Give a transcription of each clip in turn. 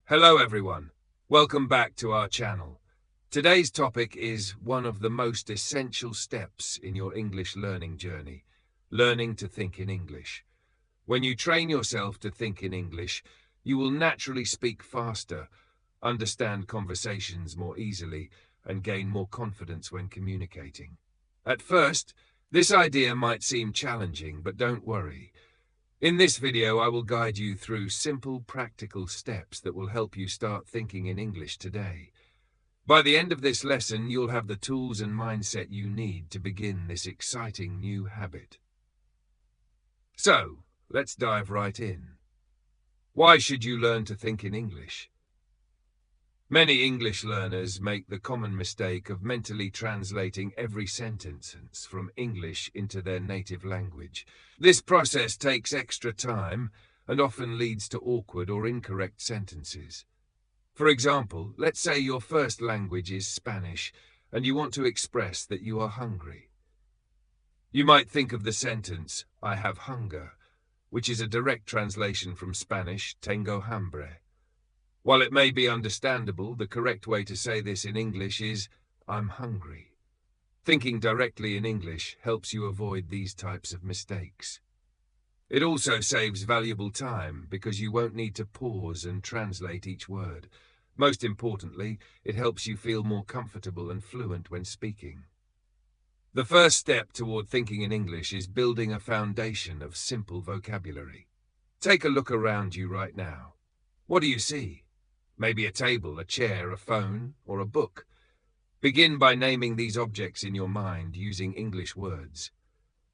Hello everyone, welcome back to our channel. Today's topic is one of the most essential steps in your English learning journey, learning to think in English. When you train yourself to think in English, you will naturally speak faster, understand conversations more easily, and gain more confidence when communicating. At first, this idea might seem challenging, but don't worry. In this video, I will guide you through simple, practical steps that will help you start thinking in English today. By the end of this lesson, you'll have the tools and mindset you need to begin this exciting new habit. So, let's dive right in. Why should you learn to think in English? Many English learners make the common mistake of mentally translating every sentence from English into their native language. This process takes extra time and often leads to awkward or incorrect sentences. For example, let's say your first language is Spanish and you want to express that you are hungry. You might think of the sentence, "I have hunger," which is a direct translation from Spanish, "tengo hambre." While it may be understandable, the correct way to say this in English is, "I'm hungry." Thinking directly in English helps you avoid these types of mistakes. It also saves valuable time because you won't need to pause and translate each word. Most importantly, it helps you feel more comfortable and fluent when speaking. The first step toward thinking in English is building a foundation of simple vocabulary. Take a look around you right now. What do you see? Maybe a table, a chair, a phone, or a book. Begin by naming these objects in your mind using English words.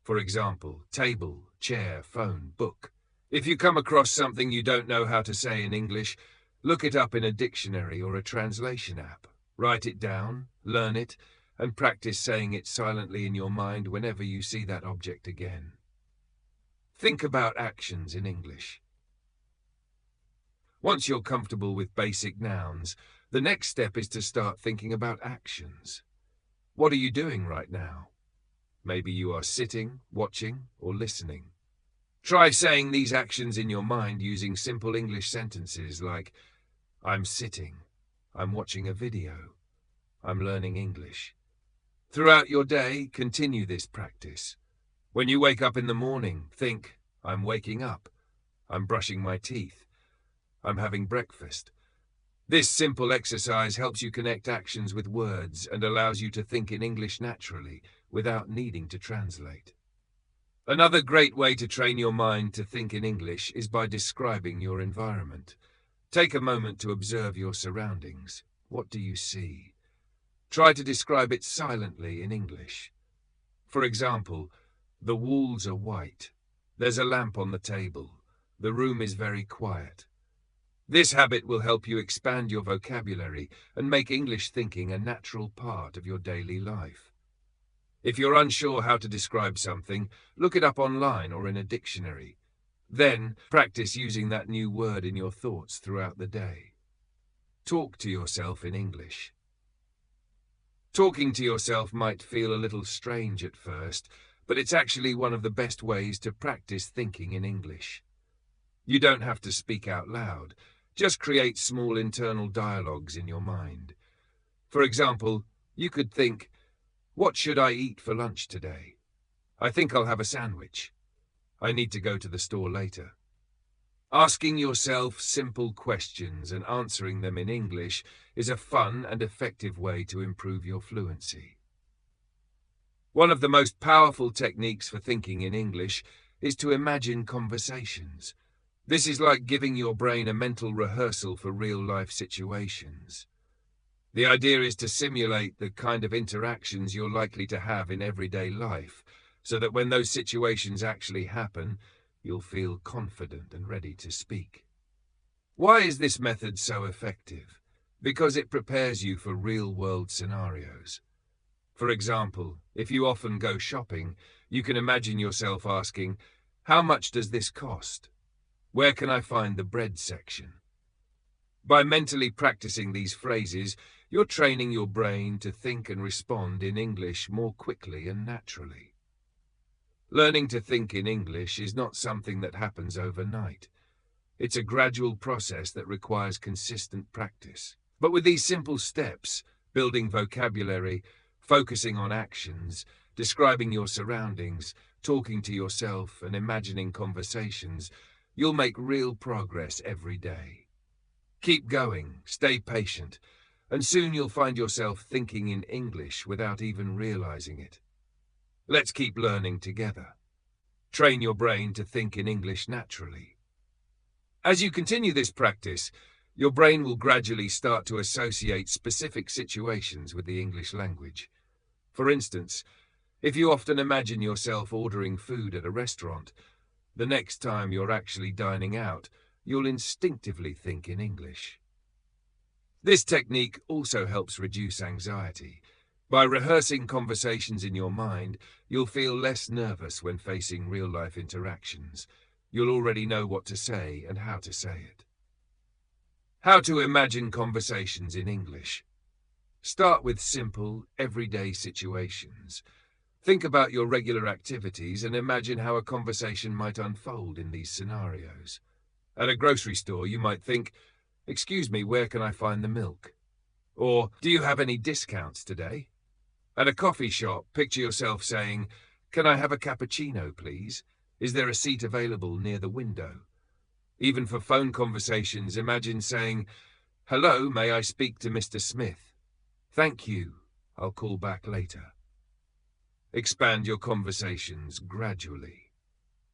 For example, table, chair, phone, book. If you come across something you don't know how to say in English, look it up in a dictionary or a translation app. Write it down, learn it, and practice saying it silently in your mind whenever you see that object again. Think about actions in English. Once you're comfortable with basic nouns, the next step is to start thinking about actions. What are you doing right now? Maybe you are sitting, watching, or listening. Try saying these actions in your mind using simple English sentences like, "I'm sitting," "I'm watching a video," "I'm learning English." Throughout your day, continue this practice. When you wake up in the morning, think, "I'm waking up," "I'm brushing my teeth," "I'm having breakfast." This simple exercise helps you connect actions with words and allows you to think in English naturally, without needing to translate. Another great way to train your mind to think in English is by describing your environment. Take a moment to observe your surroundings. What do you see? Try to describe it silently in English. For example, the walls are white. There's a lamp on the table. The room is very quiet. This habit will help you expand your vocabulary and make English thinking a natural part of your daily life. If you're unsure how to describe something, look it up online or in a dictionary. Then, practice using that new word in your thoughts throughout the day. Talk to yourself in English. Talking to yourself might feel a little strange at first, but it's actually one of the best ways to practice thinking in English. You don't have to speak out loud. Just create small internal dialogues in your mind. For example, you could think, "What should I eat for lunch today? I think I'll have a sandwich. I need to go to the store later." Asking yourself simple questions and answering them in English is a fun and effective way to improve your fluency. One of the most powerful techniques for thinking in English is to imagine conversations. This is like giving your brain a mental rehearsal for real-life situations. The idea is to simulate the kind of interactions you're likely to have in everyday life, so that when those situations actually happen, you'll feel confident and ready to speak. Why is this method so effective? Because it prepares you for real-world scenarios. For example, if you often go shopping, you can imagine yourself asking, "How much does this cost? Where can I find the bread section?" By mentally practicing these phrases, you're training your brain to think and respond in English more quickly and naturally. Learning to think in English is not something that happens overnight. It's a gradual process that requires consistent practice. But with these simple steps, building vocabulary, focusing on actions, describing your surroundings, talking to yourself, and imagining conversations, you'll make real progress every day. Keep going, stay patient, and soon you'll find yourself thinking in English without even realizing it. Let's keep learning together. Train your brain to think in English naturally. As you continue this practice, your brain will gradually start to associate specific situations with the English language. For instance, if you often imagine yourself ordering food at a restaurant, the next time you're actually dining out, you'll instinctively think in English. This technique also helps reduce anxiety. By rehearsing conversations in your mind, you'll feel less nervous when facing real-life interactions. You'll already know what to say and how to say it. How to imagine conversations in English. Start with simple, everyday situations. Think about your regular activities and imagine how a conversation might unfold in these scenarios. At a grocery store, you might think, "Excuse me, where can I find the milk?" Or, "Do you have any discounts today?" At a coffee shop, picture yourself saying, "Can I have a cappuccino, please? Is there a seat available near the window?" Even for phone conversations, imagine saying, "Hello, may I speak to Mr. Smith? Thank you. I'll call back later." Expand your conversations gradually.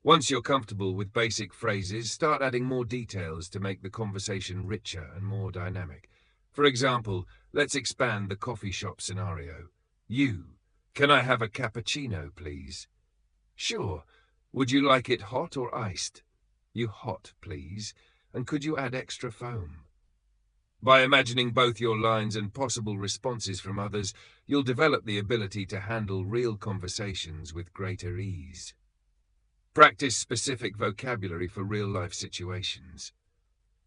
Once you're comfortable with basic phrases, start adding more details to make the conversation richer and more dynamic. For example, let's expand the coffee shop scenario. You, "Can I have a cappuccino, please?" "Sure. Would you like it hot or iced?" "You hot, please. And could you add extra foam?" By imagining both your lines and possible responses from others, you'll develop the ability to handle real conversations with greater ease. Practice specific vocabulary for real-life situations.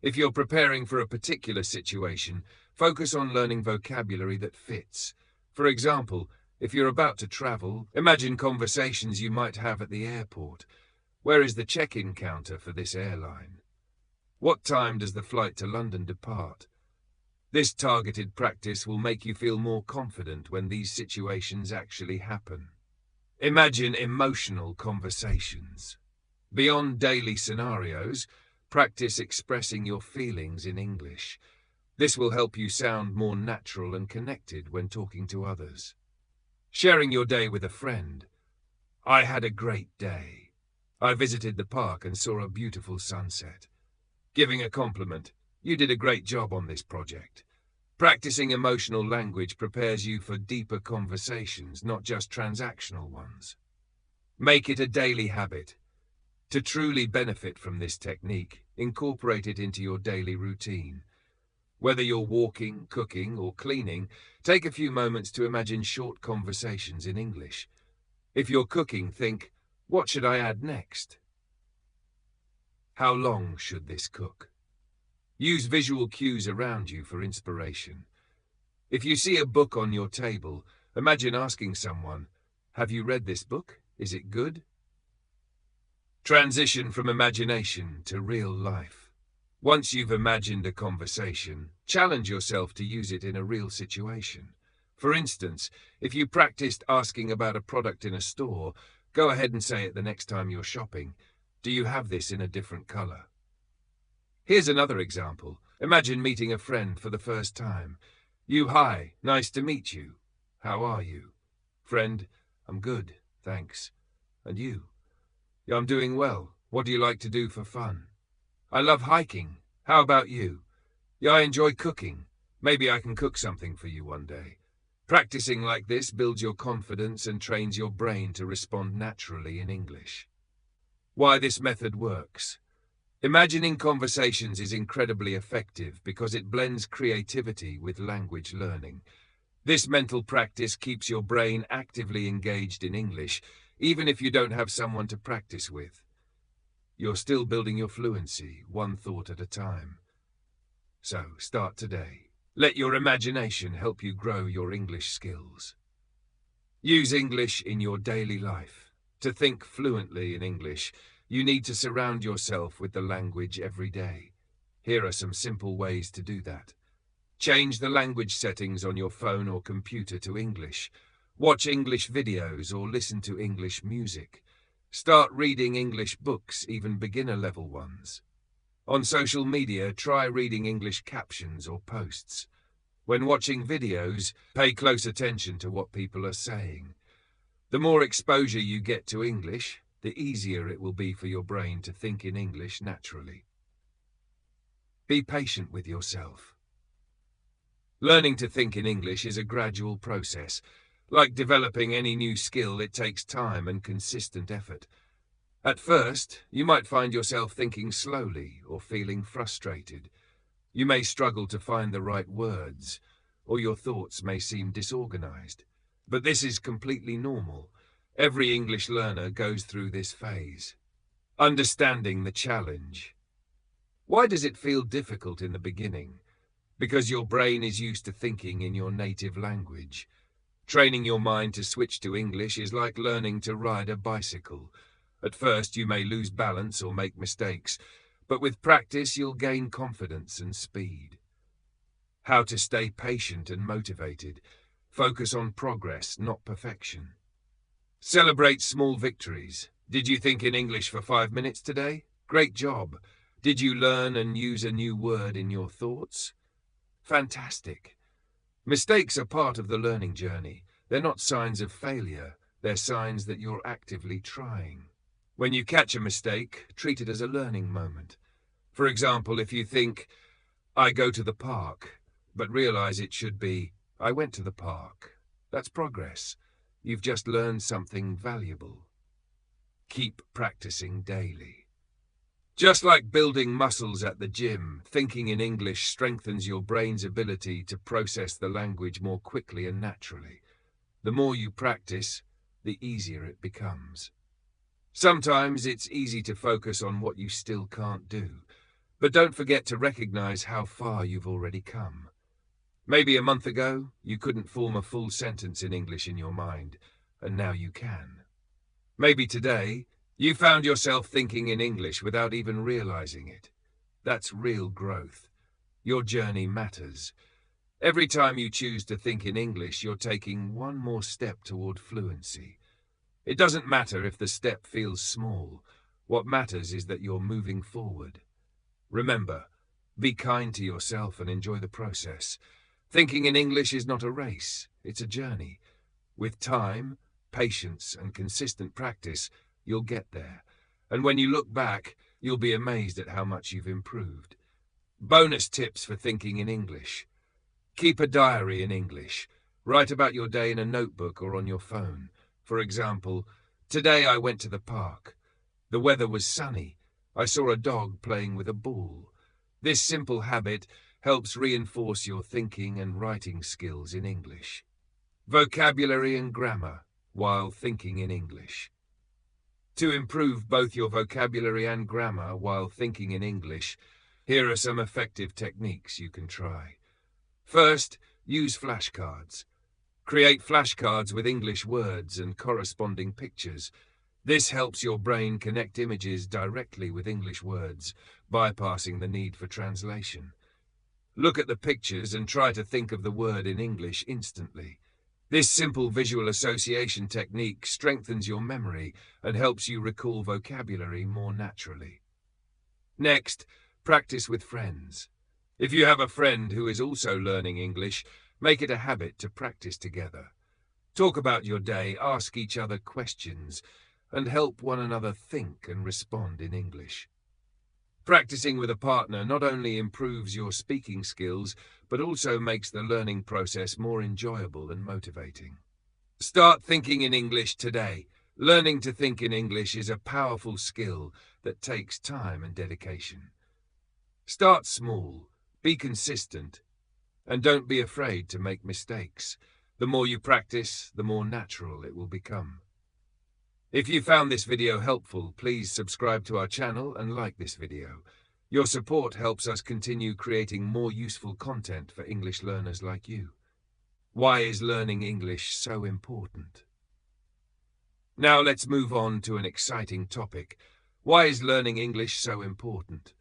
If you're preparing for a particular situation, focus on learning vocabulary that fits. For example, if you're about to travel, imagine conversations you might have at the airport. "Where is the check-in counter for this airline?" "What time does the flight to London depart?" This targeted practice will make you feel more confident when these situations actually happen. Imagine emotional conversations. Beyond daily scenarios, practice expressing your feelings in English. This will help you sound more natural and connected when talking to others. Sharing your day with a friend. "I had a great day. I visited the park and saw a beautiful sunset." Giving a compliment. "You did a great job on this project." Practicing emotional language prepares you for deeper conversations, not just transactional ones. Make it a daily habit. To truly benefit from this technique, incorporate it into your daily routine. Whether you're walking, cooking, or cleaning, take a few moments to imagine short conversations in English. If you're cooking, think, "What should I add next?" How long should this cook? Use visual cues around you for inspiration. If you see a book on your table, imagine asking someone, "Have you read this book? Is it good?" Transition from imagination to real life. Once you've imagined a conversation, challenge yourself to use it in a real situation. For instance, if you practiced asking about a product in a store, go ahead and say it the next time you're shopping. "Do you have this in a different color?" Here's another example. Imagine meeting a friend for the first time. "You, hi, nice to meet you. How are you?" Friend, "I'm good, thanks. And you?" "Yeah, I'm doing well. What do you like to do for fun?" "I love hiking. How about you?" "Yeah, I enjoy cooking. Maybe I can cook something for you one day." Practicing like this builds your confidence and trains your brain to respond naturally in English. Why this method works. Imagining conversations is incredibly effective because it blends creativity with language learning. This mental practice keeps your brain actively engaged in English, even if you don't have someone to practice with. You're still building your fluency, one thought at a time. So, start today. Let your imagination help you grow your English skills. Use English in your daily life. To think fluently in English, You need to surround yourself with the language every day. Here are some simple ways to do that. Change the language settings on your phone or computer to English. Watch English videos or listen to English music. Start reading English books, even beginner-level ones. On social media, try reading English captions or posts. When watching videos, pay close attention to what people are saying. The more exposure you get to English, the easier it will be for your brain to think in English naturally. Be patient with yourself. Learning to think in English is a gradual process. Like developing any new skill, it takes time and consistent effort. At first, you might find yourself thinking slowly or feeling frustrated. You may struggle to find the right words, or your thoughts may seem disorganized. But this is completely normal. Every English learner goes through this phase. Understanding the challenge. Why does it feel difficult in the beginning? Because your brain is used to thinking in your native language. Training your mind to switch to English is like learning to ride a bicycle. At first, you may lose balance or make mistakes, but with practice, you'll gain confidence and speed. How to stay patient and motivated. Focus on progress, not perfection. Celebrate small victories. Did you think in English for 5 minutes today? Great job. Did you learn and use a new word in your thoughts? Fantastic. Mistakes are part of the learning journey. They're not signs of failure. They're signs that you're actively trying. When you catch a mistake, treat it as a learning moment. For example, if you think, I go to the park, but realize it should be, I went to the park. That's progress. You've just learned something valuable. Keep practicing daily. Just like building muscles at the gym, thinking in English strengthens your brain's ability to process the language more quickly and naturally. The more you practice, the easier it becomes. Sometimes it's easy to focus on what you still can't do, but don't forget to recognize how far you've already come. Maybe a month ago, you couldn't form a full sentence in English in your mind, and now you can. Maybe today, you found yourself thinking in English without even realizing it. That's real growth. Your journey matters. Every time you choose to think in English, you're taking one more step toward fluency. It doesn't matter if the step feels small. What matters is that you're moving forward. Remember, be kind to yourself and enjoy the process. Thinking in English is not a race, it's a journey. With time, patience, and consistent practice, you'll get there. And when you look back, you'll be amazed at how much you've improved. Bonus tips for thinking in English. Keep a diary in English. Write about your day in a notebook or on your phone. For example, today I went to the park. The weather was sunny. I saw a dog playing with a ball. This simple habit helps reinforce your thinking and writing skills in English. Vocabulary and grammar while thinking in English. To improve both your vocabulary and grammar while thinking in English, here are some effective techniques you can try. First, use flashcards. Create flashcards with English words and corresponding pictures. This helps your brain connect images directly with English words, bypassing the need for translation. Look at the pictures and try to think of the word in English instantly. This simple visual association technique strengthens your memory and helps you recall vocabulary more naturally. Next, practice with friends. If you have a friend who is also learning English, make it a habit to practice together. Talk about your day, ask each other questions, and help one another think and respond in English. Practicing with a partner not only improves your speaking skills, but also makes the learning process more enjoyable and motivating. Start thinking in English today. Learning to think in English is a powerful skill that takes time and dedication. Start small, be consistent, and don't be afraid to make mistakes. The more you practice, the more natural it will become. If you found this video helpful, please subscribe to our channel and like this video. Your support helps us continue creating more useful content for English learners like you. Why is learning English so important? Now let's move on to an exciting topic. Why is learning English so important?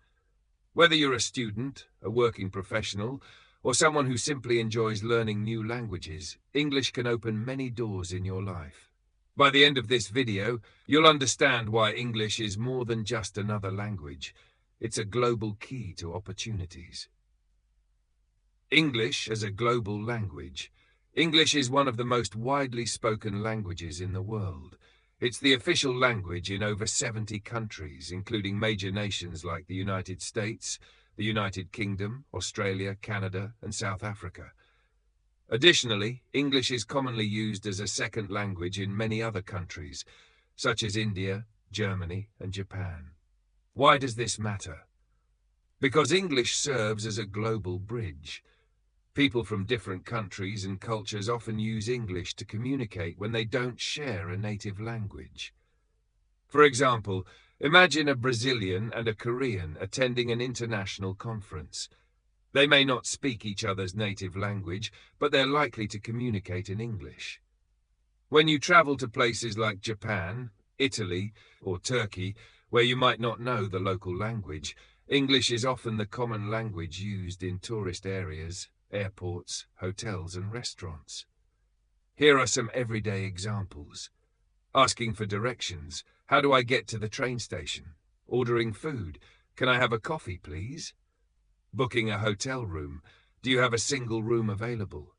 Whether you're a student, a working professional, or someone who simply enjoys learning new languages, English can open many doors in your life. By the end of this video, you'll understand why English is more than just another language. It's a global key to opportunities. English as a global language. English is one of the most widely spoken languages in the world. It's the official language in over 70 countries, including major nations like the United States, the United Kingdom, Australia, Canada, and South Africa. Additionally, English is commonly used as a second language in many other countries, such as India, Germany, and Japan. Why does this matter? Because English serves as a global bridge. People from different countries and cultures often use English to communicate when they don't share a native language. For example, imagine a Brazilian and a Korean attending an international conference. They may not speak each other's native language, but they're likely to communicate in English. When you travel to places like Japan, Italy, or Turkey, where you might not know the local language, English is often the common language used in tourist areas, airports, hotels, and restaurants. Here are some everyday examples. Asking for directions. How do I get to the train station? Ordering food. Can I have a coffee, please? Booking a hotel room. Do you have a single room available?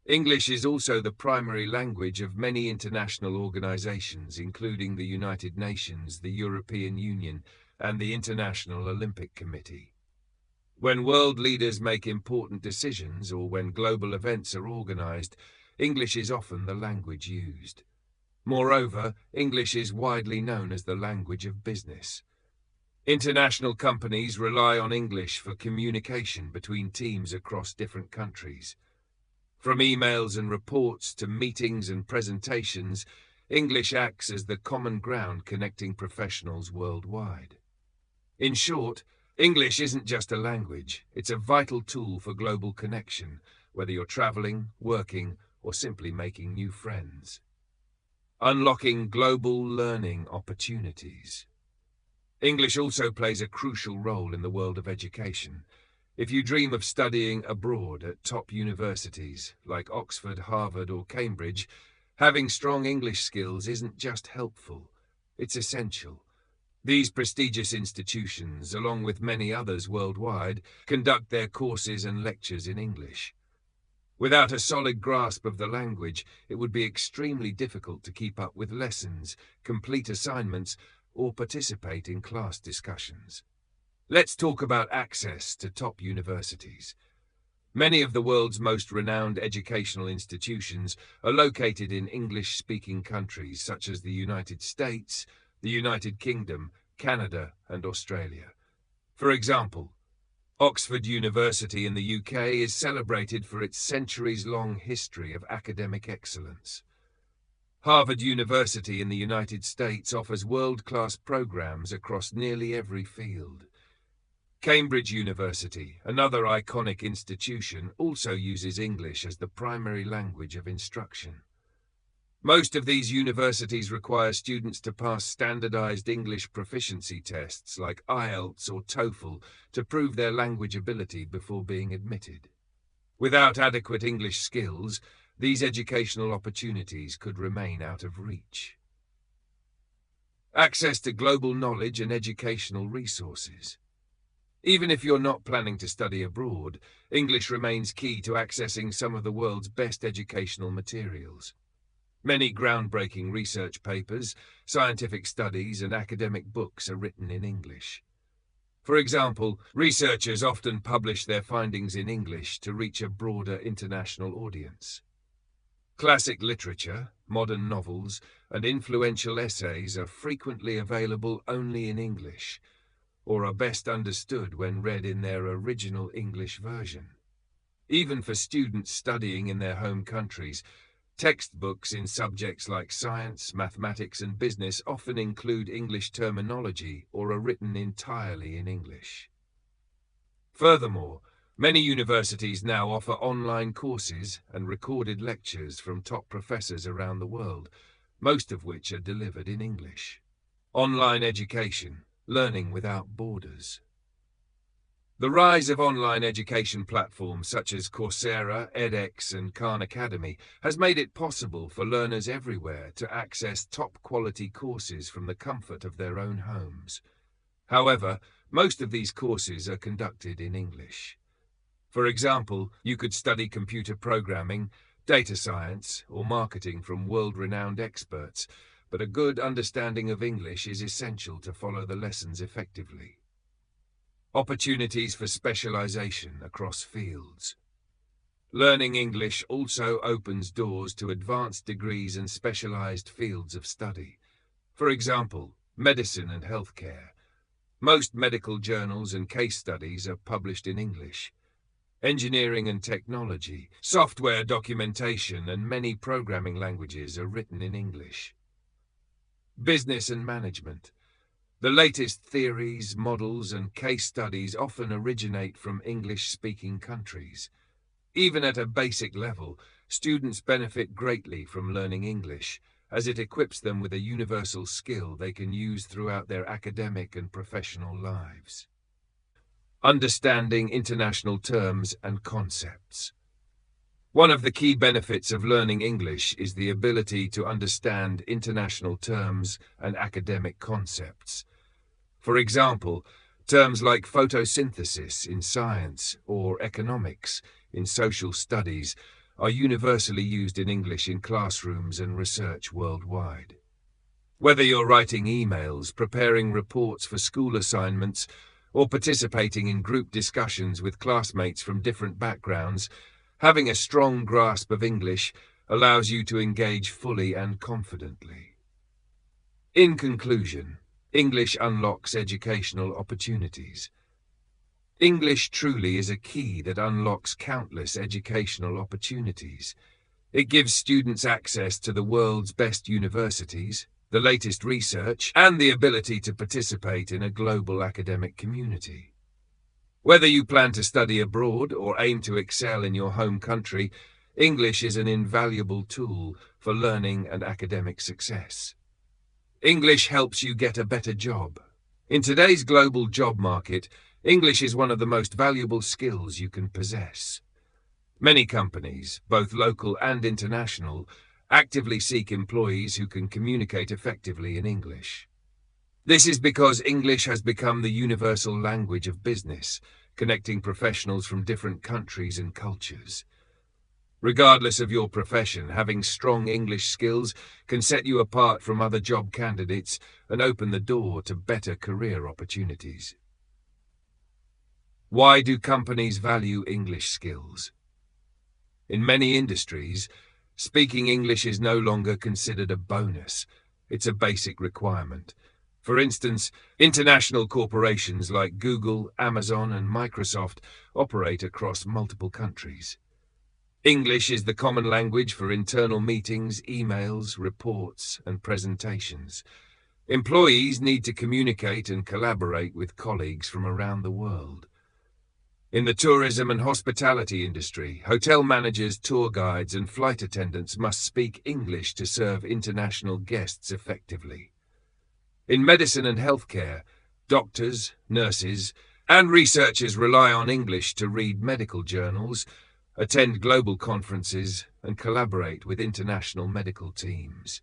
English is also the primary language of many international organizations, including the United Nations, the European Union, and the International Olympic Committee. When world leaders make important decisions or when global events are organized, English is often the language used. Moreover, English is widely known as the language of business. International companies rely on English for communication between teams across different countries. From emails and reports to meetings and presentations, English acts as the common ground connecting professionals worldwide. In short, English isn't just a language, it's a vital tool for global connection, whether you're traveling, working, or simply making new friends. Unlocking global learning opportunities. English also plays a crucial role in the world of education. If you dream of studying abroad at top universities like Oxford, Harvard, or Cambridge, having strong English skills isn't just helpful, it's essential. These prestigious institutions, along with many others worldwide, conduct their courses and lectures in English. Without a solid grasp of the language, it would be extremely difficult to keep up with lessons, complete assignments, or participate in class discussions. Let's talk about access to top universities. Many of the world's most renowned educational institutions are located in English-speaking countries such as the United States, the United Kingdom, Canada, and Australia. For example, Oxford University in the UK is celebrated for its centuries-long history of academic excellence. Harvard University in the United States offers world-class programs across nearly every field. Cambridge University, another iconic institution, also uses English as the primary language of instruction. Most of these universities require students to pass standardized English proficiency tests like IELTS or TOEFL to prove their language ability before being admitted. Without adequate English skills, these educational opportunities could remain out of reach. Access to global knowledge and educational resources. Even if you're not planning to study abroad, English remains key to accessing some of the world's best educational materials. Many groundbreaking research papers, scientific studies, and academic books are written in English. For example, researchers often publish their findings in English to reach a broader international audience. Classic literature, modern novels, and influential essays are frequently available only in English, or are best understood when read in their original English version. Even for students studying in their home countries, textbooks in subjects like science, mathematics, and business often include English terminology or are written entirely in English. Furthermore, many universities now offer online courses and recorded lectures from top professors around the world, most of which are delivered in English. Online education, learning without borders. The rise of online education platforms such as Coursera, edX, and Khan Academy has made it possible for learners everywhere to access top-quality courses from the comfort of their own homes. However, most of these courses are conducted in English. For example, you could study computer programming, data science, or marketing from world-renowned experts, but a good understanding of English is essential to follow the lessons effectively. Opportunities for specialization across fields. Learning English also opens doors to advanced degrees and specialized fields of study. For example, medicine and healthcare. Most medical journals and case studies are published in English. Engineering and technology, software documentation, and many programming languages are written in English. Business and management. The latest theories, models, and case studies often originate from English-speaking countries. Even at a basic level, students benefit greatly from learning English, as it equips them with a universal skill they can use throughout their academic and professional lives. Understanding international terms and concepts. One of the key benefits of learning English is the ability to understand international terms and academic concepts. For example, terms like photosynthesis in science or economics in social studies are universally used in English in classrooms and research worldwide. Whether you're writing emails, preparing reports for school assignments, or participating in group discussions with classmates from different backgrounds, having a strong grasp of English allows you to engage fully and confidently. In conclusion, English unlocks educational opportunities. English truly is a key that unlocks countless educational opportunities. It gives students access to the world's best universities, the latest research, and the ability to participate in a global academic community. Whether you plan to study abroad or aim to excel in your home country, English is an invaluable tool for learning and academic success. English helps you get a better job. In today's global job market, English is one of the most valuable skills you can possess. Many companies, both local and international, actively seek employees who can communicate effectively in English. This is because English has become the universal language of business, connecting professionals from different countries and cultures. Regardless of your profession, having strong English skills can set you apart from other job candidates and open the door to better career opportunities. Why do companies value English skills? In many industries, speaking English is no longer considered a bonus. It's a basic requirement. For instance, international corporations like Google, Amazon, and Microsoft operate across multiple countries. English is the common language for internal meetings, emails, reports, and presentations. Employees need to communicate and collaborate with colleagues from around the world. In the tourism and hospitality industry, hotel managers, tour guides, and flight attendants must speak English to serve international guests effectively. In medicine and healthcare, doctors, nurses, and researchers rely on English to read medical journals, attend global conferences, and collaborate with international medical teams.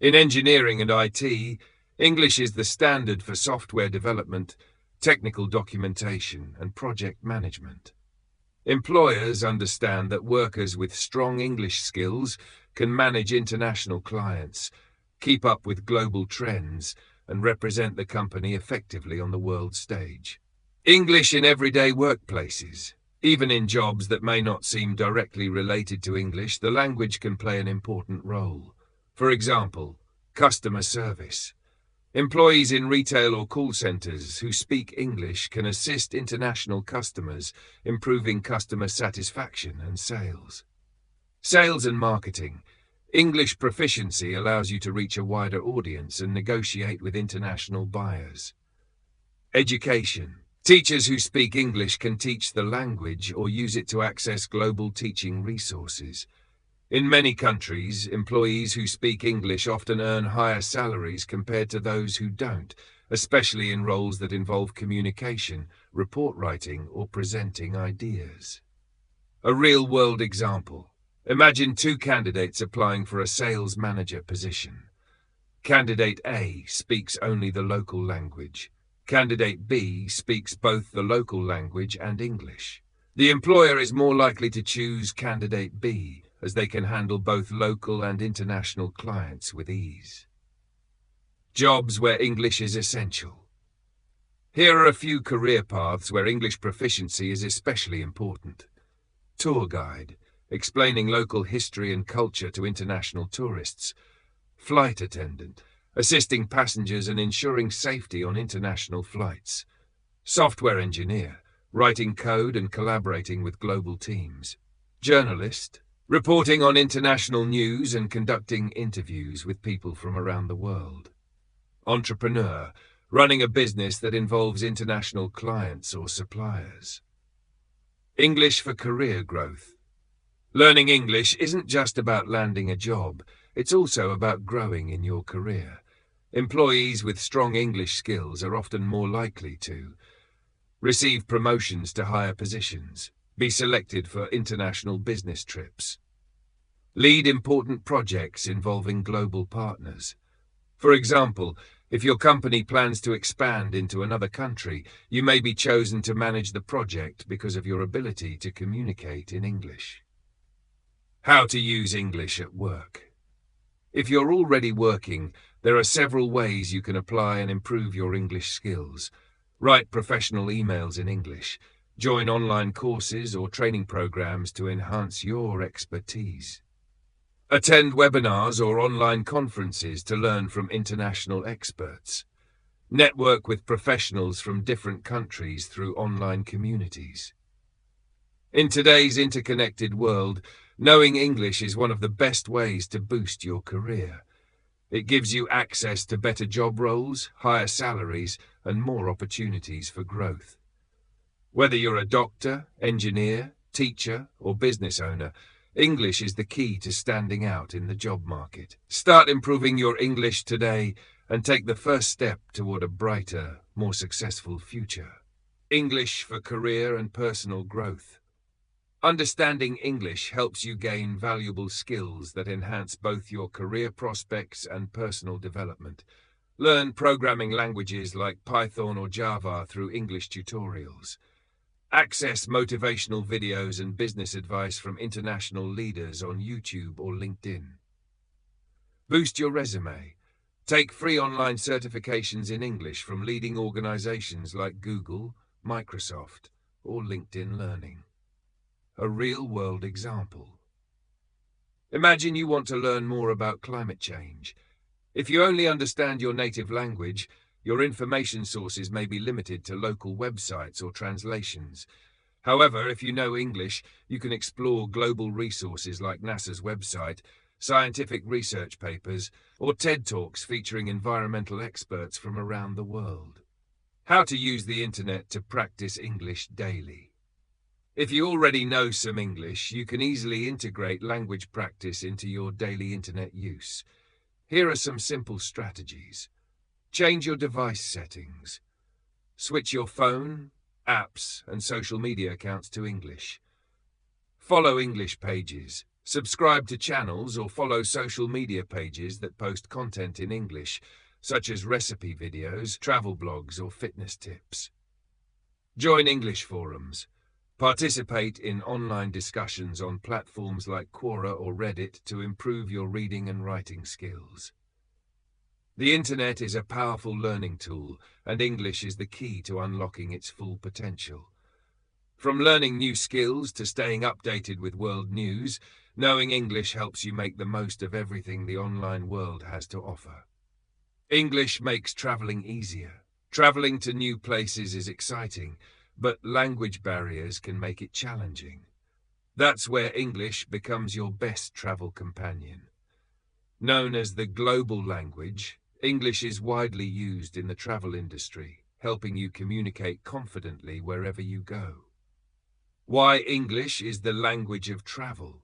In engineering and IT, English is the standard for software development, technical documentation, and project management. Employers understand that workers with strong English skills can manage international clients, keep up with global trends, and represent the company effectively on the world stage. English in everyday workplaces. Even in jobs that may not seem directly related to English, the language can play an important role. For example, customer service. Employees in retail or call centers who speak English can assist international customers, improving customer satisfaction and sales. Sales and marketing. English proficiency allows you to reach a wider audience and negotiate with international buyers. Education. Teachers who speak English can teach the language or use it to access global teaching resources. In many countries, employees who speak English often earn higher salaries compared to those who don't, especially in roles that involve communication, report writing, or presenting ideas. A real-world example. Imagine two candidates applying for a sales manager position. Candidate A speaks only the local language. Candidate B speaks both the local language and English. The employer is more likely to choose candidate B, as they can handle both local and international clients with ease. Jobs where English is essential. Here are a few career paths where English proficiency is especially important. Tour guide, explaining local history and culture to international tourists. Flight attendant, assisting passengers and ensuring safety on international flights. Software engineer, writing code and collaborating with global teams. Journalist, reporting on international news and conducting interviews with people from around the world. Entrepreneur, running a business that involves international clients or suppliers. English for career growth. Learning English isn't just about landing a job, it's also about growing in your career. Employees with strong English skills are often more likely to receive promotions to higher positions, be selected for international business trips, lead important projects involving global partners. For example, if your company plans to expand into another country, you may be chosen to manage the project because of your ability to communicate in English. How to use English at work. If you're already working, there are several ways you can apply and improve your English skills. Write professional emails in English. Join online courses or training programs to enhance your expertise. Attend webinars or online conferences to learn from international experts. Network with professionals from different countries through online communities. In today's interconnected world, knowing English is one of the best ways to boost your career. It gives you access to better job roles, higher salaries, and more opportunities for growth. Whether you're a doctor, engineer, teacher, or business owner, English is the key to standing out in the job market. Start improving your English today and take the first step toward a brighter, more successful future. English for career and personal growth. Understanding English helps you gain valuable skills that enhance both your career prospects and personal development. Learn programming languages like Python or Java through English tutorials. Access motivational videos and business advice from international leaders on YouTube or LinkedIn. Boost your resume. Take free online certifications in English from leading organizations like Google, Microsoft, or LinkedIn Learning. A real-world example. Imagine you want to learn more about climate change. If you only understand your native language, your information sources may be limited to local websites or translations. However, if you know English, you can explore global resources like NASA's website, scientific research papers, or TED Talks featuring environmental experts from around the world. How to use the internet to practice English daily. If you already know some English, you can easily integrate language practice into your daily internet use. Here are some simple strategies. Change your device settings. Switch your phone, apps, and social media accounts to English. Follow English pages. Subscribe to channels or follow social media pages that post content in English, such as recipe videos, travel blogs, or fitness tips. Join English forums. Participate in online discussions on platforms like Quora or Reddit to improve your reading and writing skills. The internet is a powerful learning tool, and English is the key to unlocking its full potential. From learning new skills to staying updated with world news, knowing English helps you make the most of everything the online world has to offer. English makes traveling easier. Traveling to new places is exciting, but language barriers can make it challenging. That's where English becomes your best travel companion. Known as the global language, English is widely used in the travel industry, helping you communicate confidently wherever you go. Why English is the language of travel.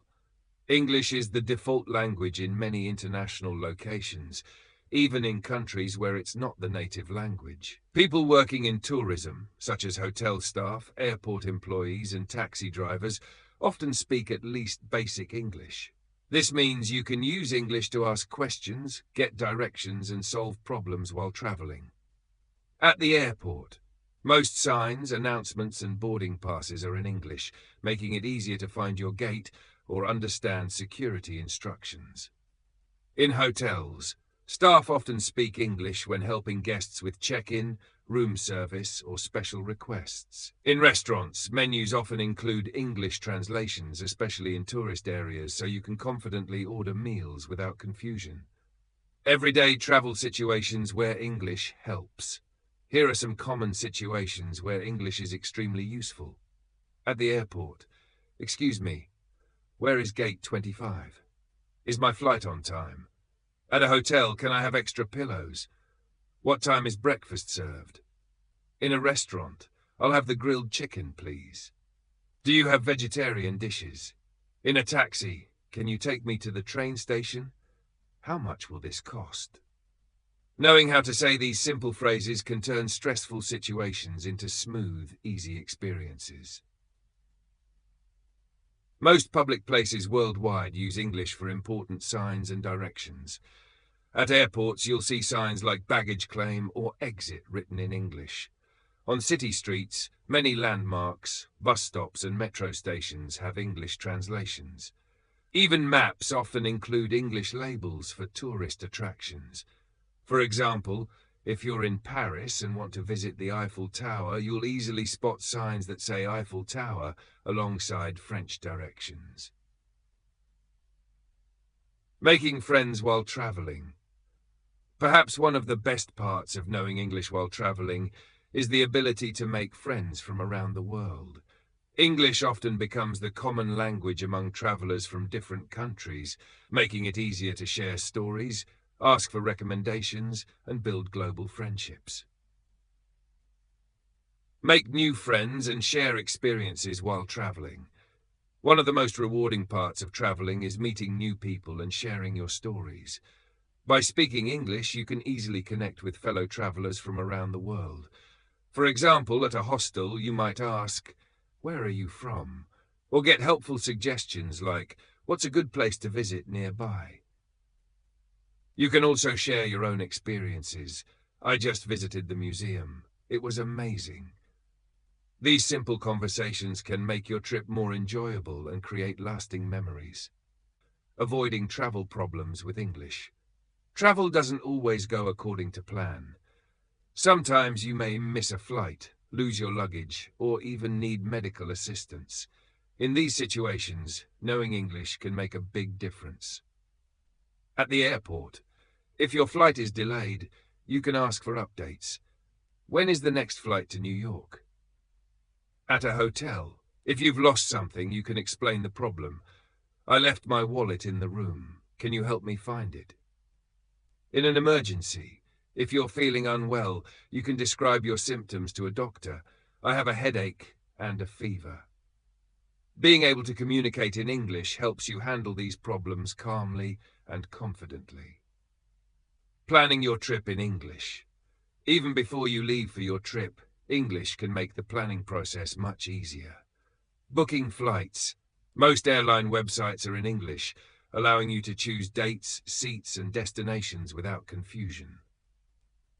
English is the default language in many international locations, even in countries where it's not the native language. People working in tourism, such as hotel staff, airport employees, and taxi drivers, often speak at least basic English. This means you can use English to ask questions, get directions, and solve problems while traveling. At the airport, most signs, announcements, and boarding passes are in English, making it easier to find your gate or understand security instructions. In hotels, staff often speak English when helping guests with check-in, room service, or special requests. In restaurants, menus often include English translations, especially in tourist areas, so you can confidently order meals without confusion. Everyday travel situations where English helps. Here are some common situations where English is extremely useful. At the airport, "Excuse me, where is gate 25? Is my flight on time?" At a hotel, "Can I have extra pillows? What time is breakfast served?" In a restaurant, "I'll have the grilled chicken, please." Do you have vegetarian dishes? In a taxi, "Can you take me to the train station? How much will this cost?" Knowing how to say these simple phrases can turn stressful situations into smooth, easy experiences. Most public places worldwide use English for important signs and directions. At airports, you'll see signs like baggage claim or exit written in English. On city streets, many landmarks, bus stops, and metro stations have English translations. Even maps often include English labels for tourist attractions. For example, if you're in Paris and want to visit the Eiffel Tower, you'll easily spot signs that say Eiffel Tower alongside French directions. Making friends while traveling. Perhaps one of the best parts of knowing English while traveling is the ability to make friends from around the world. English often becomes the common language among travelers from different countries, making it easier to share stories, ask for recommendations, and build global friendships. Make new friends and share experiences while traveling. One of the most rewarding parts of traveling is meeting new people and sharing your stories. By speaking English, you can easily connect with fellow travelers from around the world. For example, at a hostel, you might ask, "Where are you from?" or get helpful suggestions like, "What's a good place to visit nearby?" You can also share your own experiences. "I just visited the museum. It was amazing." These simple conversations can make your trip more enjoyable and create lasting memories. Avoiding travel problems with English. Travel doesn't always go according to plan. Sometimes you may miss a flight, lose your luggage, or even need medical assistance. In these situations, knowing English can make a big difference. At the airport, if your flight is delayed, you can ask for updates. "When is the next flight to New York?" At a hotel, if you've lost something, you can explain the problem. "I left my wallet in the room. Can you help me find it?" In an emergency, if you're feeling unwell, you can describe your symptoms to a doctor. "I have a headache and a fever." Being able to communicate in English helps you handle these problems calmly and confidently. Planning your trip in English. Even before you leave for your trip, English can make the planning process much easier. Booking flights. Most airline websites are in English, allowing you to choose dates, seats, and destinations without confusion.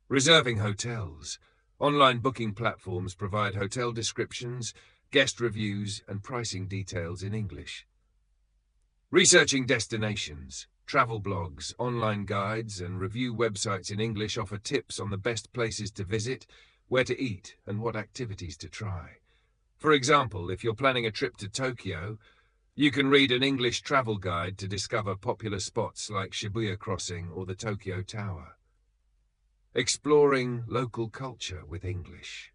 Reserving hotels. Online booking platforms provide hotel descriptions, guest reviews, and pricing details in English. Researching destinations. Travel blogs, online guides, and review websites in English offer tips on the best places to visit, where to eat, and what activities to try. For example, if you're planning a trip to Tokyo, you can read an English travel guide to discover popular spots like Shibuya Crossing or the Tokyo Tower. Exploring local culture with English.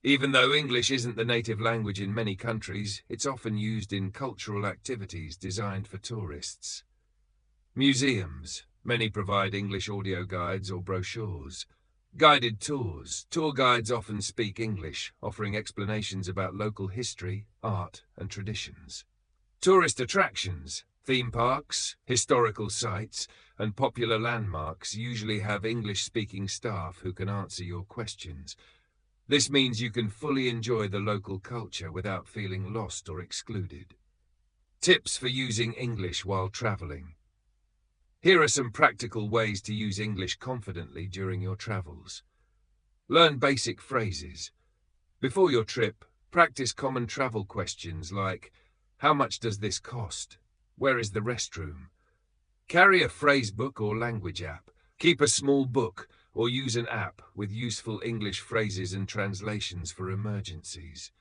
Even though English isn't the native language in many countries, it's often used in cultural activities designed for tourists. Museums. Many provide English audio guides or brochures. Guided tours. Tour guides often speak English, offering explanations about local history, art, and traditions. Tourist attractions. Theme parks, historical sites, and popular landmarks usually have English-speaking staff who can answer your questions. This means you can fully enjoy the local culture without feeling lost or excluded. Tips for using English while traveling. Here are some practical ways to use English confidently during your travels. Learn basic phrases. Before your trip, practice common travel questions like, how much does this cost? Where is the restroom? Carry a phrase book or language app. Keep a small book or use an app with useful English phrases and translations for emergencies.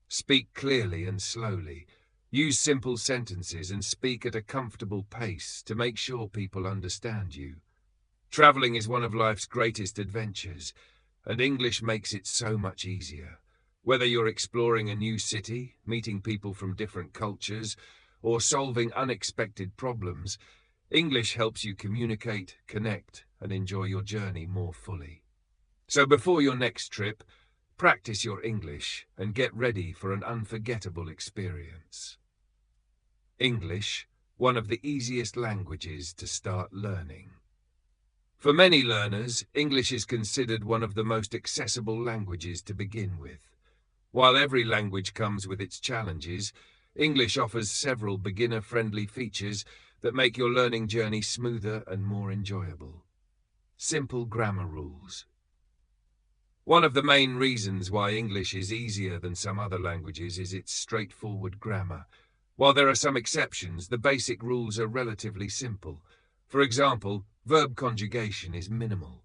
Speak clearly and slowly. Use simple sentences and speak at a comfortable pace to make sure people understand you. Traveling is one of life's greatest adventures, and English makes it so much easier. Whether you're exploring a new city, meeting people from different cultures, or solving unexpected problems, English helps you communicate, connect, and enjoy your journey more fully. So before your next trip, practice your English and get ready for an unforgettable experience. English, one of the easiest languages to start learning. For many learners, English is considered one of the most accessible languages to begin with. While every language comes with its challenges, English offers several beginner-friendly features that make your learning journey smoother and more enjoyable. Simple grammar rules. One of the main reasons why English is easier than some other languages is its straightforward grammar. While there are some exceptions, the basic rules are relatively simple. For example, verb conjugation is minimal.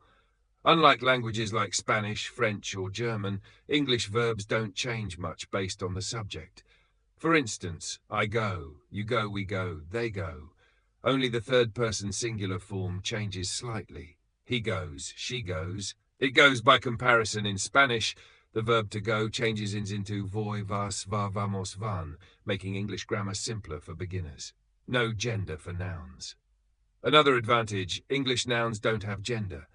Unlike languages like Spanish, French, or German, English verbs don't change much based on the subject. For instance, I go, you go, we go, they go. Only the third-person singular form changes slightly. He goes, she goes. It goes by comparison in Spanish. The verb to go changes into voy, vas, va, vamos, van, making English grammar simpler for beginners. No gender for nouns. Another advantage, English nouns don't have gender.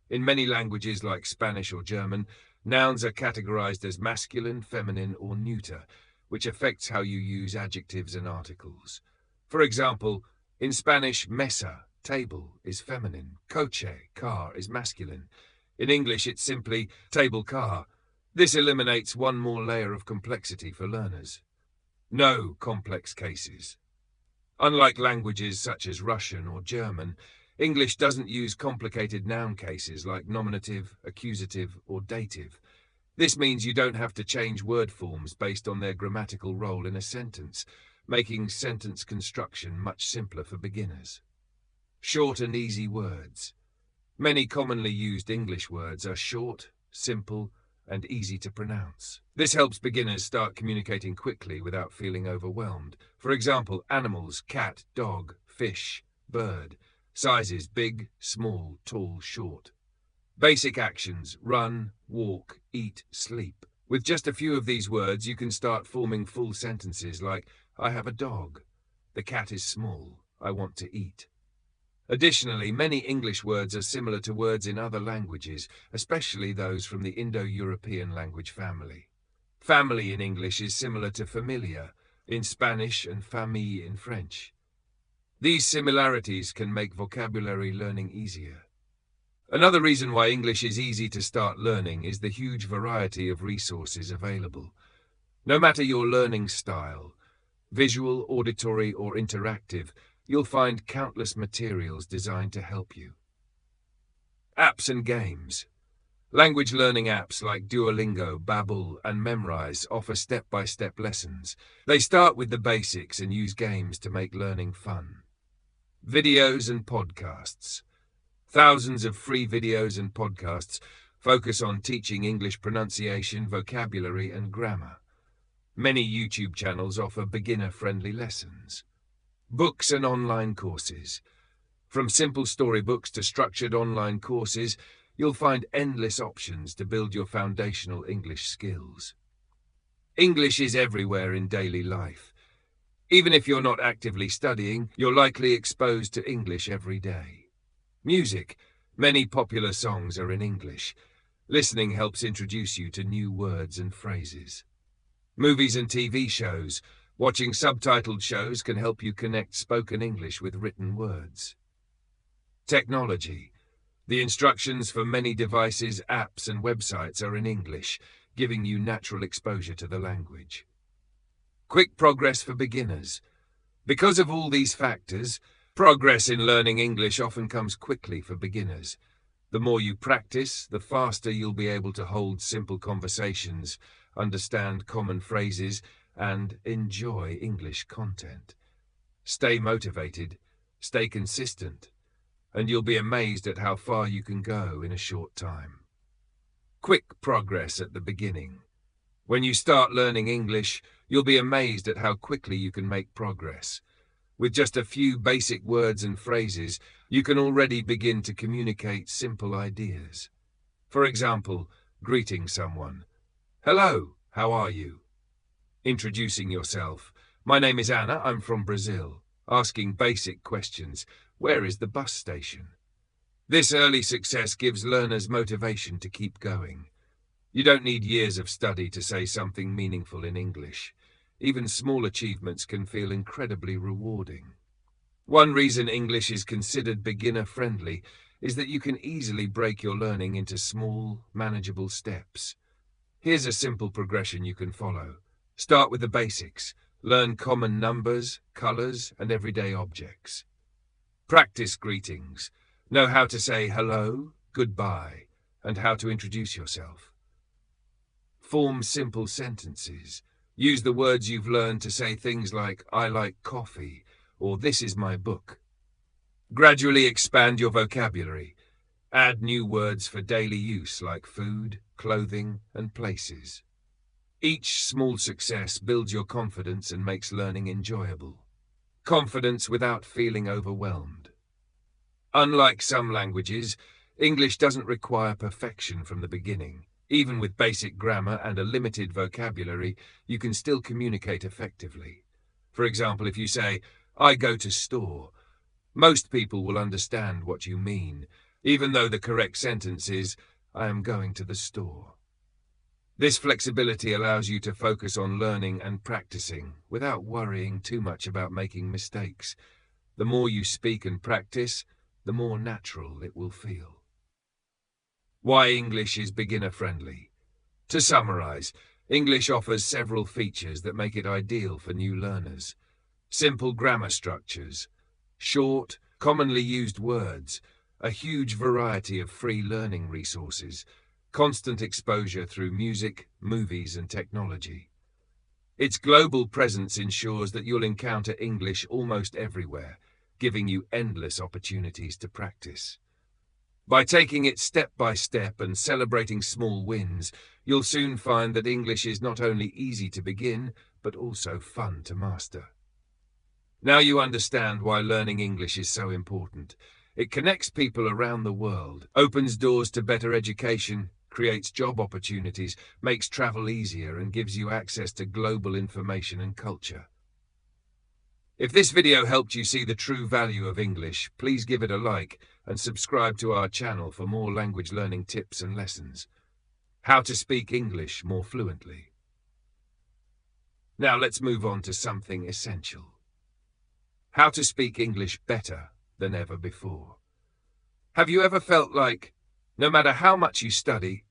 In many languages like Spanish or German, nouns are categorized as masculine, feminine, or neuter, which affects how you use adjectives and articles. For example, in Spanish, mesa, table, is feminine, coche, car, is masculine. In English, it's simply table car. This eliminates one more layer of complexity for learners. No complex cases. Unlike languages such as Russian or German, English doesn't use complicated noun cases like nominative, accusative, or dative. This means you don't have to change word forms based on their grammatical role in a sentence, making sentence construction much simpler for beginners. Short and easy words. Many commonly used English words are short, simple, and easy to pronounce. This helps beginners start communicating quickly without feeling overwhelmed. For example, animals, cat, dog, fish, bird. Sizes, big, small, tall, short. Basic actions, run, walk, eat, sleep. With just a few of these words, you can start forming full sentences like, I have a dog. The cat is small. I want to eat. Additionally, many English words are similar to words in other languages, especially those from the Indo-European language family. Family in English is similar to familia in Spanish and famille in French. These similarities can make vocabulary learning easier. Another reason why English is easy to start learning is the huge variety of resources available. No matter your learning style, visual, auditory, or interactive, you'll find countless materials designed to help you. Apps and games. Language learning apps like Duolingo, Babbel, and Memrise offer step-by-step lessons. They start with the basics and use games to make learning fun. Videos and podcasts. Thousands of free videos and podcasts focus on teaching English pronunciation, vocabulary, and grammar. Many YouTube channels offer beginner-friendly lessons. Books and online courses. From simple storybooks to structured online courses, you'll find endless options to build your foundational English skills. English is everywhere in daily life. Even if you're not actively studying, you're likely exposed to English every day. Music. Many popular songs are in English. Listening helps introduce you to new words and phrases. Movies and TV shows. Watching subtitled shows can help you connect spoken English with written words. Technology. The instructions for many devices, apps, and websites are in English, giving you natural exposure to the language. Quick progress for beginners. Because of all these factors, progress in learning English often comes quickly for beginners. The more you practice, the faster you'll be able to hold simple conversations, understand common phrases, and enjoy English content. Stay motivated, stay consistent, and you'll be amazed at how far you can go in a short time. Quick progress at the beginning. When you start learning English, you'll be amazed at how quickly you can make progress. With just a few basic words and phrases, you can already begin to communicate simple ideas. For example, greeting someone. Hello, how are you? Introducing yourself. My name is Anna, I'm from Brazil. Asking basic questions. Where is the bus station? This early success gives learners motivation to keep going. You don't need years of study to say something meaningful in English. Even small achievements can feel incredibly rewarding. One reason English is considered beginner-friendly is that you can easily break your learning into small, manageable steps. Here's a simple progression you can follow. Start with the basics. Learn common numbers, colors, and everyday objects. Practice greetings. Know how to say hello, goodbye, and how to introduce yourself. Form simple sentences. Use the words you've learned to say things like, I like coffee, or this is my book. Gradually expand your vocabulary. Add new words for daily use like food, clothing, and places. Each small success builds your confidence and makes learning enjoyable. Confidence without feeling overwhelmed. Unlike some languages, English doesn't require perfection from the beginning. Even with basic grammar and a limited vocabulary, you can still communicate effectively. For example, if you say, I go to store, most people will understand what you mean, even though the correct sentence is, I am going to the store. This flexibility allows you to focus on learning and practicing without worrying too much about making mistakes. The more you speak and practice, the more natural it will feel. Why English is beginner-friendly. To summarize, English offers several features that make it ideal for new learners. Simple grammar structures, short, commonly used words, a huge variety of free learning resources, constant exposure through music, movies, and technology. Its global presence ensures that you'll encounter English almost everywhere, giving you endless opportunities to practice. By taking it step by step and celebrating small wins, you'll soon find that English is not only easy to begin, but also fun to master. Now you understand why learning English is so important. It connects people around the world, opens doors to better education, creates job opportunities, makes travel easier, and gives you access to global information and culture. If this video helped you see the true value of English, please give it a like and subscribe to our channel for more language learning tips and lessons. How to speak English more fluently. Now let's move on to something essential. How to speak English better than ever before. Have you ever felt like, no matter how much you study,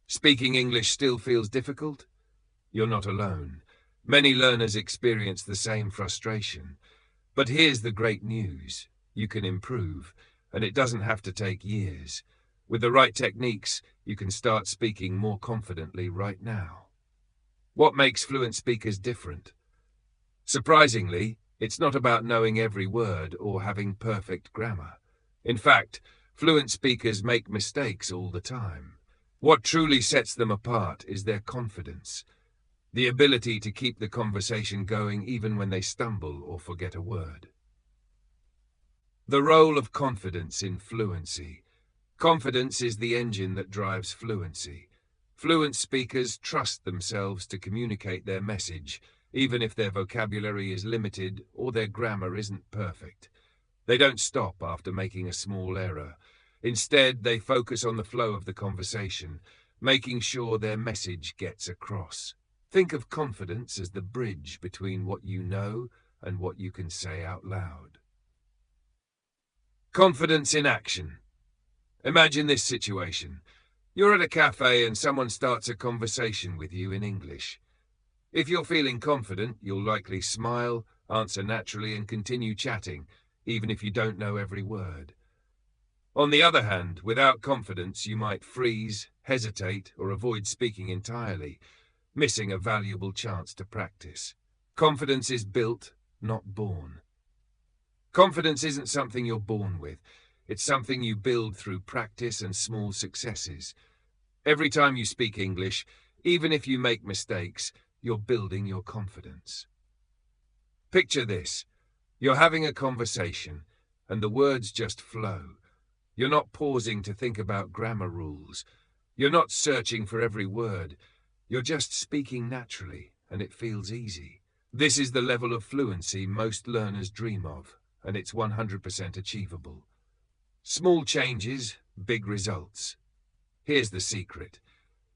speaking English still feels difficult? You're not alone. Many learners experience the same frustration. But here's the great news. You can improve, and it doesn't have to take years. With the right techniques, you can start speaking more confidently right now. What makes fluent speakers different? Surprisingly, it's not about knowing every word or having perfect grammar. In fact, fluent speakers make mistakes all the time. What truly sets them apart is their confidence, the ability to keep the conversation going even when they stumble or forget a word. The role of confidence in fluency. Confidence is the engine that drives fluency. Fluent speakers trust themselves to communicate their message, even if their vocabulary is limited or their grammar isn't perfect. They don't stop after making a small error. Instead, they focus on the flow of the conversation, making sure their message gets across. Think of confidence as the bridge between what you know and what you can say out loud. Confidence in action. Imagine this situation. You're at a cafe and someone starts a conversation with you in English. If you're feeling confident, you'll likely smile, answer naturally, and continue chatting, even if you don't know every word. On the other hand, without confidence, you might freeze, hesitate, or avoid speaking entirely, missing a valuable chance to practice. Confidence is built, not born. Confidence isn't something you're born with. It's something you build through practice and small successes. Every time you speak English, even if you make mistakes, you're building your confidence. Picture this. You're having a conversation, and the words just flow. You're not pausing to think about grammar rules. You're not searching for every word. You're just speaking naturally, and it feels easy. This is the level of fluency most learners dream of, and it's 100% achievable. Small changes, big results. Here's the secret.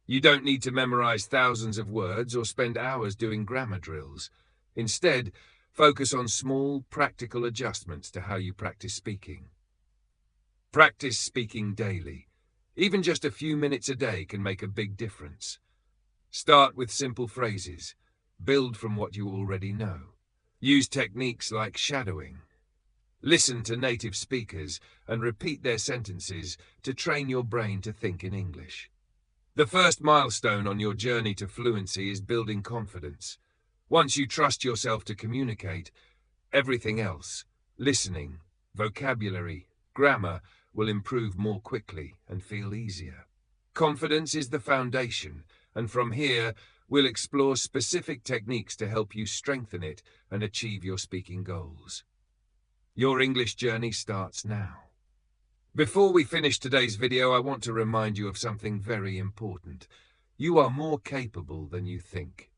You don't need to memorize thousands of words or spend hours doing grammar drills. Instead, focus on small, practical adjustments to how you practice speaking. Practice speaking daily. Even just a few minutes a day can make a big difference. Start with simple phrases. Build from what you already know. Use techniques like shadowing. Listen to native speakers and repeat their sentences to train your brain to think in English. The first milestone on your journey to fluency is building confidence. Once you trust yourself to communicate, everything else, listening, vocabulary, grammar, will improve more quickly and feel easier. Confidence is the foundation, and from here, we'll explore specific techniques to help you strengthen it and achieve your speaking goals. Your English journey starts now. Before we finish today's video, I want to remind you of something very important. You are more capable than you think.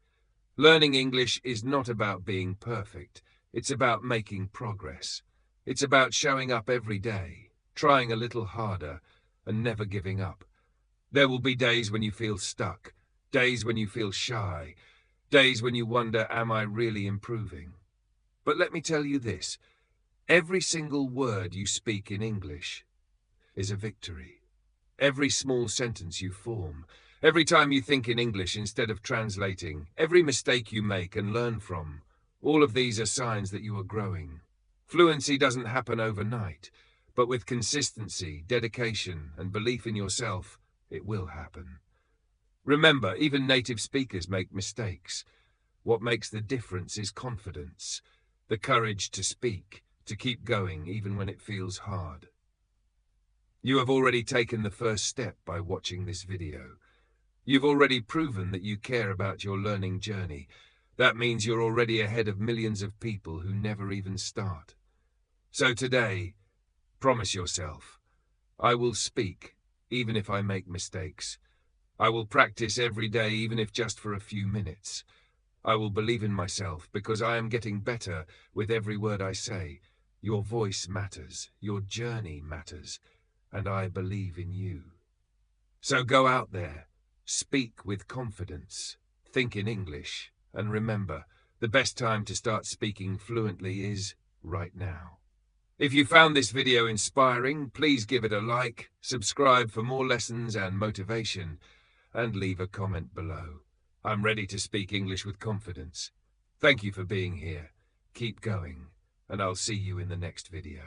Learning English is not about being perfect. It's about making progress. It's about showing up every day, trying a little harder, and never giving up. There will be days when you feel stuck, days when you feel shy, days when you wonder, am I really improving? But let me tell you this, every single word you speak in English is a victory. Every small sentence you form, every time you think in English instead of translating, every mistake you make and learn from, all of these are signs that you are growing. Fluency doesn't happen overnight, but with consistency, dedication, and belief in yourself, it will happen. Remember, even native speakers make mistakes. What makes the difference is confidence, the courage to speak, to keep going even when it feels hard. You have already taken the first step by watching this video. You've already proven that you care about your learning journey. That means you're already ahead of millions of people who never even start. So today, promise yourself, I will speak, even if I make mistakes. I will practice every day, even if just for a few minutes. I will believe in myself because I am getting better with every word I say. Your voice matters, your journey matters, and I believe in you. So go out there, speak with confidence, think in English, and remember, the best time to start speaking fluently is right now. If you found this video inspiring, please give it a like, subscribe for more lessons and motivation, and leave a comment below. I'm ready to speak English with confidence. Thank you for being here. Keep going, and I'll see you in the next video.